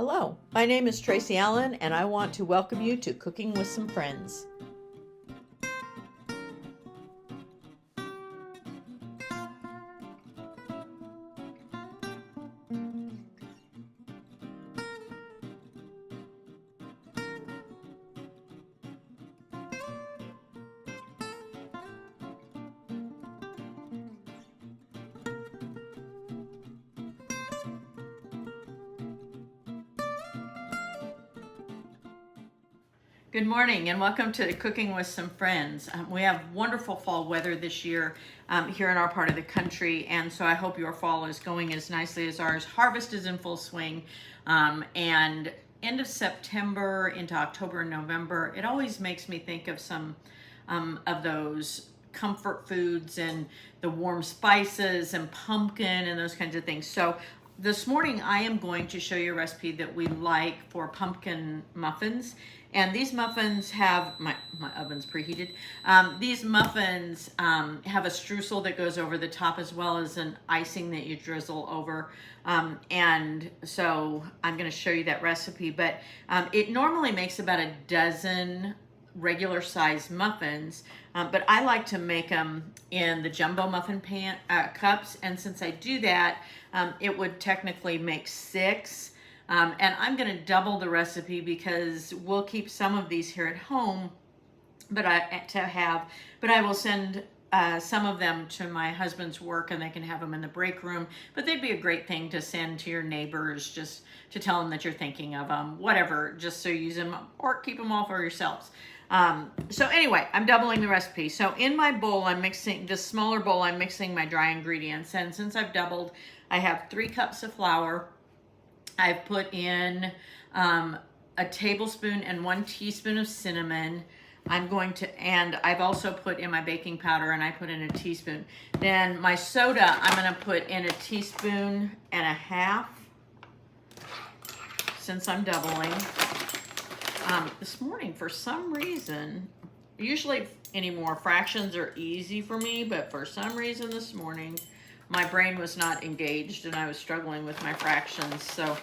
Hello, my name is Tracy Allen, and I want to welcome you to Cooking with Some Friends. Good morning and welcome to Cooking with Some Friends. We have wonderful fall weather this year here in our part of the country, and so I hope your fall is going as nicely as ours. Harvest is in full swing, and end of September into October and November, it always makes me think of some of those comfort foods and the warm spices and pumpkin and those kinds of things. So this morning I am going to show you a recipe that we like for pumpkin muffins. And these muffins have, my oven's preheated. These muffins have a streusel that goes over the top as well as an icing that you drizzle over. And so I'm gonna show you that recipe, but it normally makes about a dozen regular size muffins, but I like to make them in the jumbo muffin cups. And since I do that, it would technically make 6. And I'm going to double the recipe because we'll keep some of these here at home, but I will send some of them to my husband's work and they can have them in the break room. But they'd be a great thing to send to your neighbors just to tell them that you're thinking of them, whatever, just so you use them or keep them all for yourselves. So anyway, I'm doubling the recipe. So in my bowl, I'm mixing, this smaller bowl, I'm mixing my dry ingredients. And since I've doubled, I have 3 cups of flour. I've put in a tablespoon and 1 teaspoon of cinnamon. And I've also put in my baking powder, and I put in a teaspoon. Then my soda, I'm gonna put in a teaspoon and a half, since I'm doubling. This morning, for some reason, usually anymore, fractions are easy for me, but for some reason this morning, my brain was not engaged and I was struggling with my fractions. So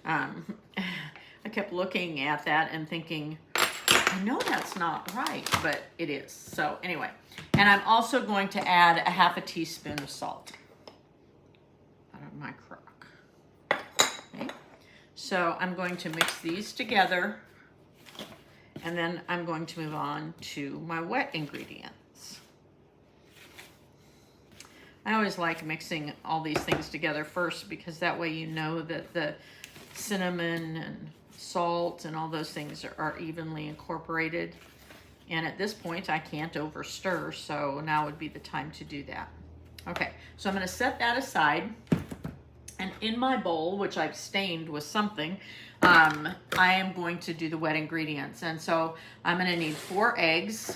I kept looking at that and thinking, I know that's not right, but it is. So anyway, and I'm also going to add a half a teaspoon of salt out of my crock. Okay. So I'm going to mix these together, and then I'm going to move on to my wet ingredients. I always like mixing all these things together first because that way you know that the cinnamon and salt and all those things are evenly incorporated. And at this point, I can't over stir, so now would be the time to do that. Okay, so I'm gonna set that aside. And in my bowl, which I've stained with something, I am going to do the wet ingredients. And so I'm gonna need 4 eggs.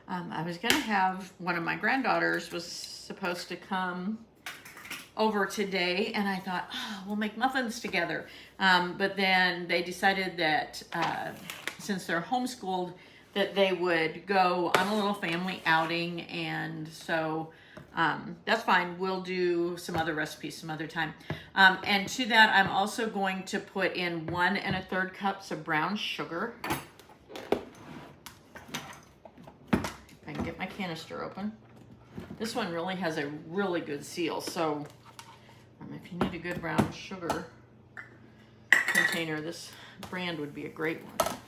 I was gonna have one of my granddaughters was supposed to come over today, and I thought, oh, we'll make muffins together. But then they decided that since they're homeschooled, that they would go on a little family outing, and so that's fine. We'll do some other recipes some other time. And to that, I'm also going to put in 1 1/3 cups of brown sugar. I can get my canister open. This one really has a really good seal, so if you need a good brown sugar container, this brand would be a great one.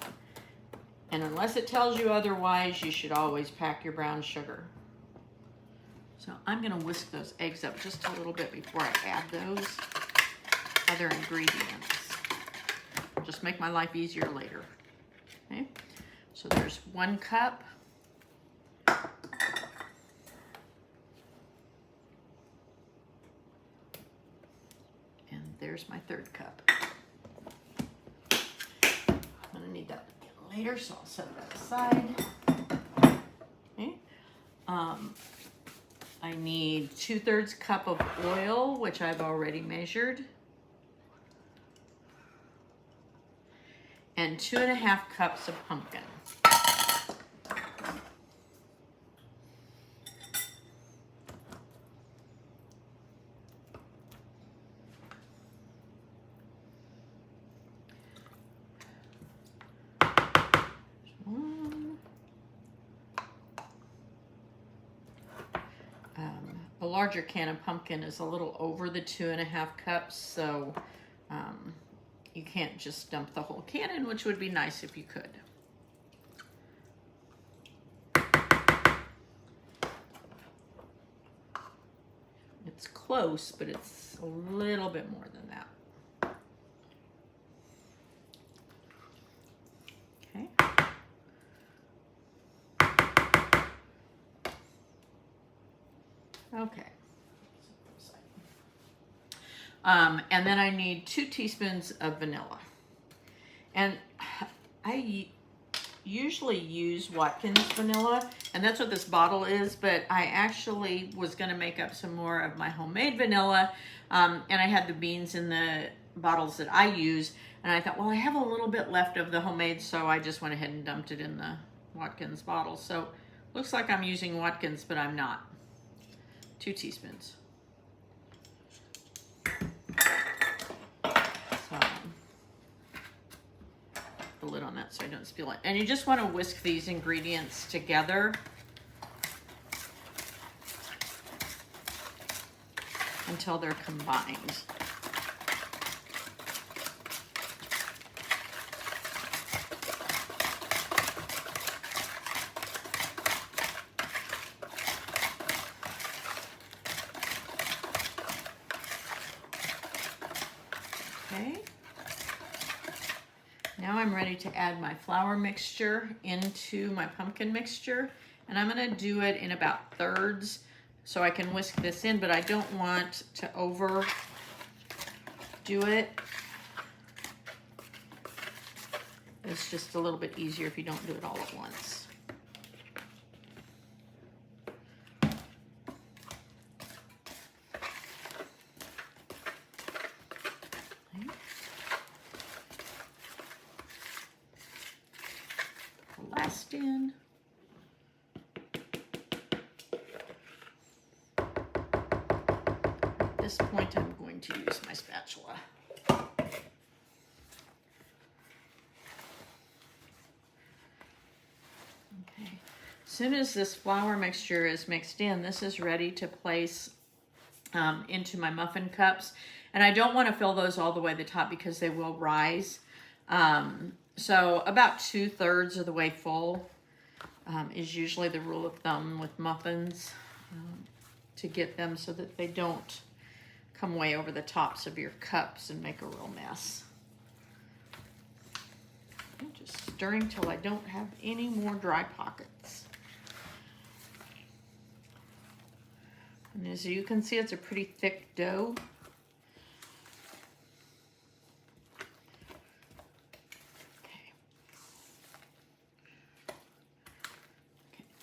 And unless it tells you otherwise, you should always pack your brown sugar. So I'm gonna whisk those eggs up just a little bit before I add those other ingredients. Just make my life easier later. Okay, so there's 1 cup. There's my 3rd cup. I'm gonna need that again later, so I'll set that aside. Okay. I need 2/3 cup of oil, which I've already measured. and 2½ cups of pumpkin. A larger can of pumpkin is a little over the 2½ cups, so you can't just dump the whole can in, which would be nice if you could. It's close, but it's a little bit more than that. Okay. Okay. And then I need 2 teaspoons of vanilla. And I usually use Watkins vanilla, and that's what this bottle is, but I actually was going to make up some more of my homemade vanilla, and I had the beans in the bottles that I use, and I thought, well, I have a little bit left of the homemade, so I just went ahead and dumped it in the Watkins bottle. So looks like I'm using Watkins, but I'm not. 2 teaspoons. So, the lid on that so I don't spill it. And you just want to whisk these ingredients together until they're combined. Okay. Now I'm ready to add my flour mixture into my pumpkin mixture, and I'm going to do it in about thirds so I can whisk this in, but I don't want to overdo it. It's just a little bit easier if you don't do it all at once. Last in. At this point, I'm going to use my spatula. Okay. As soon as this flour mixture is mixed in, this is ready to place into my muffin cups. And I don't want to fill those all the way to the top because they will rise. So about 2/3 of the way full is usually the rule of thumb with muffins to get them so that they don't come way over the tops of your cups and make a real mess. I'm just stirring till I don't have any more dry pockets. And as you can see, it's a pretty thick dough.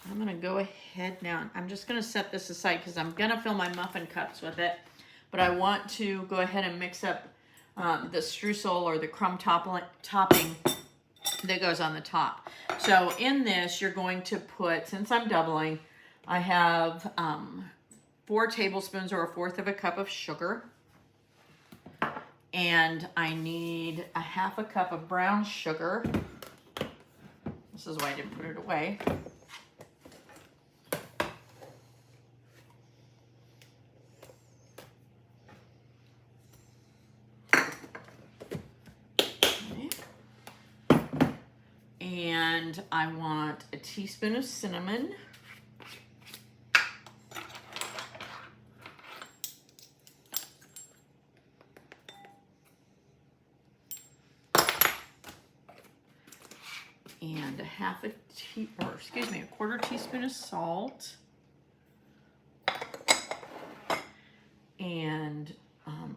I'm going to go ahead now. I'm just going to set this aside because I'm going to fill my muffin cups with it. But I want to go ahead and mix up the streusel or the crumb topping that goes on the top. So in this, you're going to put, since I'm doubling, I have 4 tablespoons or 1/4 cup of sugar. And I need 1/2 cup of brown sugar. This is why I didn't put it away. And I want a teaspoon of cinnamon. And a 1/4 teaspoon of salt. And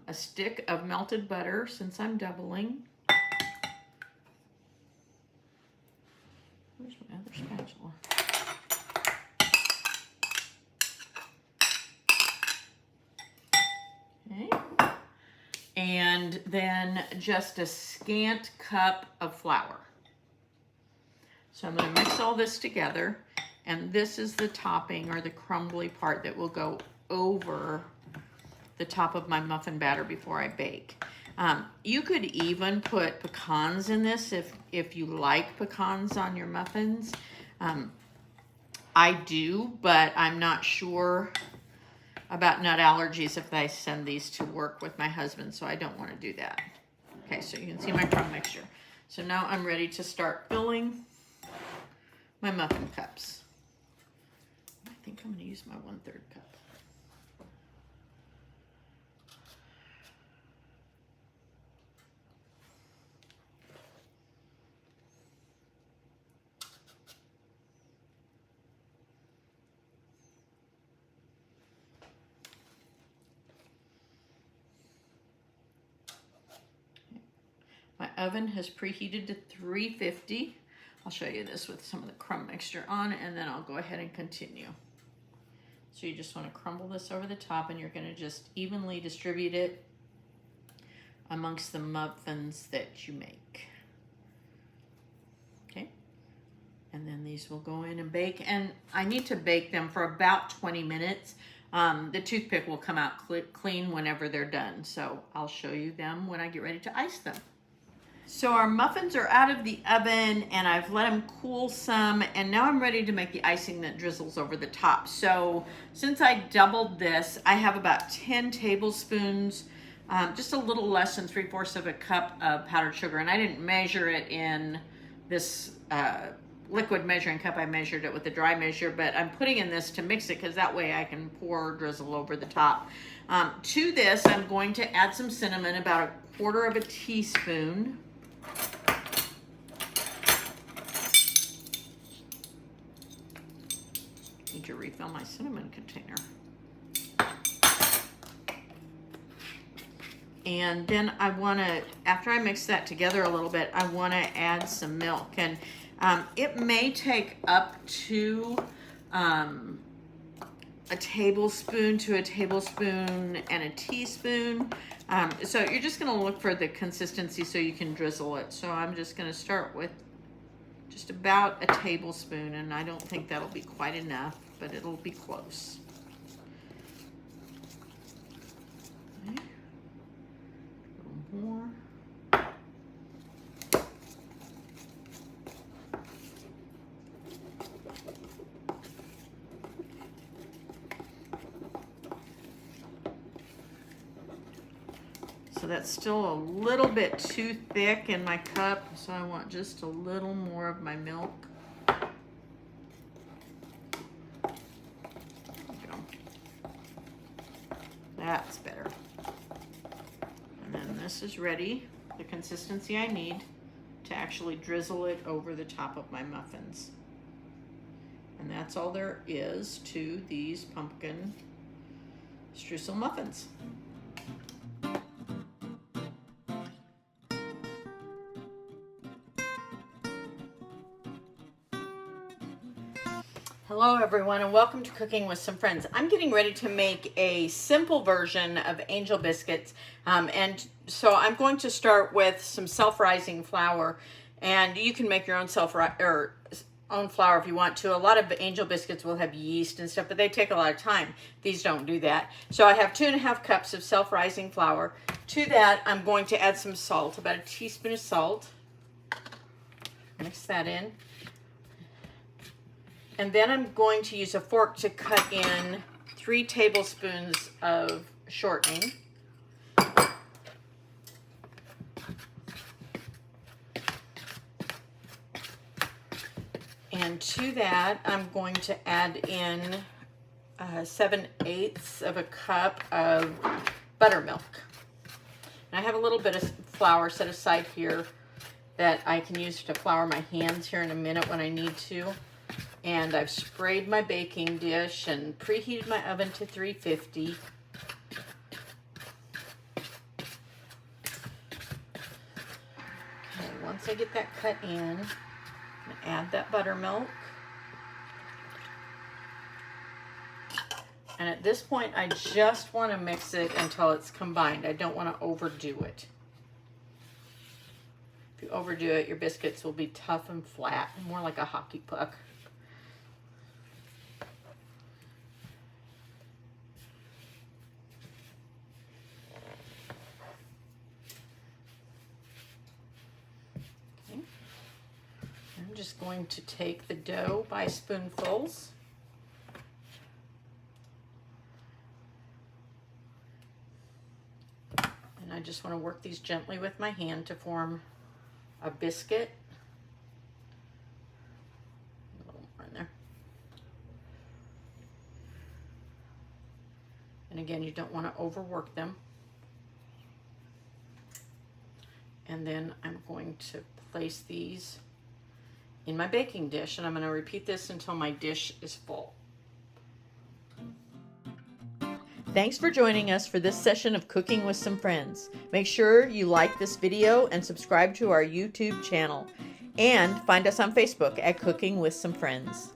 a stick of melted butter, since I'm doubling. Where's my other spatula? Okay. and then just a scant cup of flour. So I'm going to mix all this together, and this is the topping or the crumbly part that will go over the top of my muffin batter before I bake. You could even put pecans in this if you like pecans on your muffins. I do, but I'm not sure about nut allergies if I send these to work with my husband, so I don't want to do that. Okay, so you can see my crumb mixture. So now I'm ready to start filling my muffin cups. I think I'm going to use my 1/3 cup. My oven has preheated to 350. I'll show you this with some of the crumb mixture on, and then I'll go ahead and continue. So you just want to crumble this over the top, and you're going to just evenly distribute it amongst the muffins that you make. Okay, and then these will go in and bake, and I need to bake them for about 20 minutes. The toothpick will come out clean whenever they're done, so I'll show you them when I get ready to ice them. So our muffins are out of the oven, and I've let them cool some, and now I'm ready to make the icing that drizzles over the top. So since I doubled this, I have about 10 tablespoons, just a little less than 3/4 of a cup of powdered sugar, and I didn't measure it in this liquid measuring cup. I measured it with the dry measure, but I'm putting in this to mix it because that way I can pour drizzle over the top. To this, I'm going to add some cinnamon, about 1/4 teaspoon. Need to refill my cinnamon container. And then I want to, after I mix that together a little bit, I want to add some milk. And it may take up to a tablespoon to a tablespoon and a teaspoon. So you're just going to look for the consistency so you can drizzle it. So I'm just going to start with just about a tablespoon, and I don't think that'll be quite enough, but it'll be close. Okay. A little more. So that's still a little bit too thick in my cup, so I want just a little more of my milk. There we go. That's better. And then this is ready, the consistency I need to actually drizzle it over the top of my muffins. And that's all there is to these pumpkin streusel muffins. Hello everyone, and welcome to Cooking with Some Friends. I'm getting ready to make a simple version of angel biscuits, and so I'm going to start with some self-rising flour, and you can make your own own flour if you want to. A lot of angel biscuits will have yeast and stuff, but they take a lot of time. These don't do that. So I have 2½ cups of self-rising flour. To that, I'm going to add some salt, about a teaspoon of salt. Mix that in. And then I'm going to use a fork to cut in 3 tablespoons of shortening. And to that, I'm going to add in 7/8 of a cup of buttermilk. And I have a little bit of flour set aside here that I can use to flour my hands here in a minute when I need to. And I've sprayed my baking dish and preheated my oven to 350. Okay, once I get that cut in, I'm going to add that buttermilk. And at this point, I just want to mix it until it's combined. I don't want to overdo it. If you overdo it, your biscuits will be tough and flat, more like a hockey puck. Okay. I'm just going to take the dough by spoonfuls. And I just want to work these gently with my hand to form a biscuit. A little more in there. And again, you don't want to overwork them. And then I'm going to place these in my baking dish, and I'm going to repeat this until my dish is full. Thanks for joining us for this session of Cooking with Some Friends. Make sure you like this video and subscribe to our YouTube channel. And find us on Facebook at Cooking with Some Friends.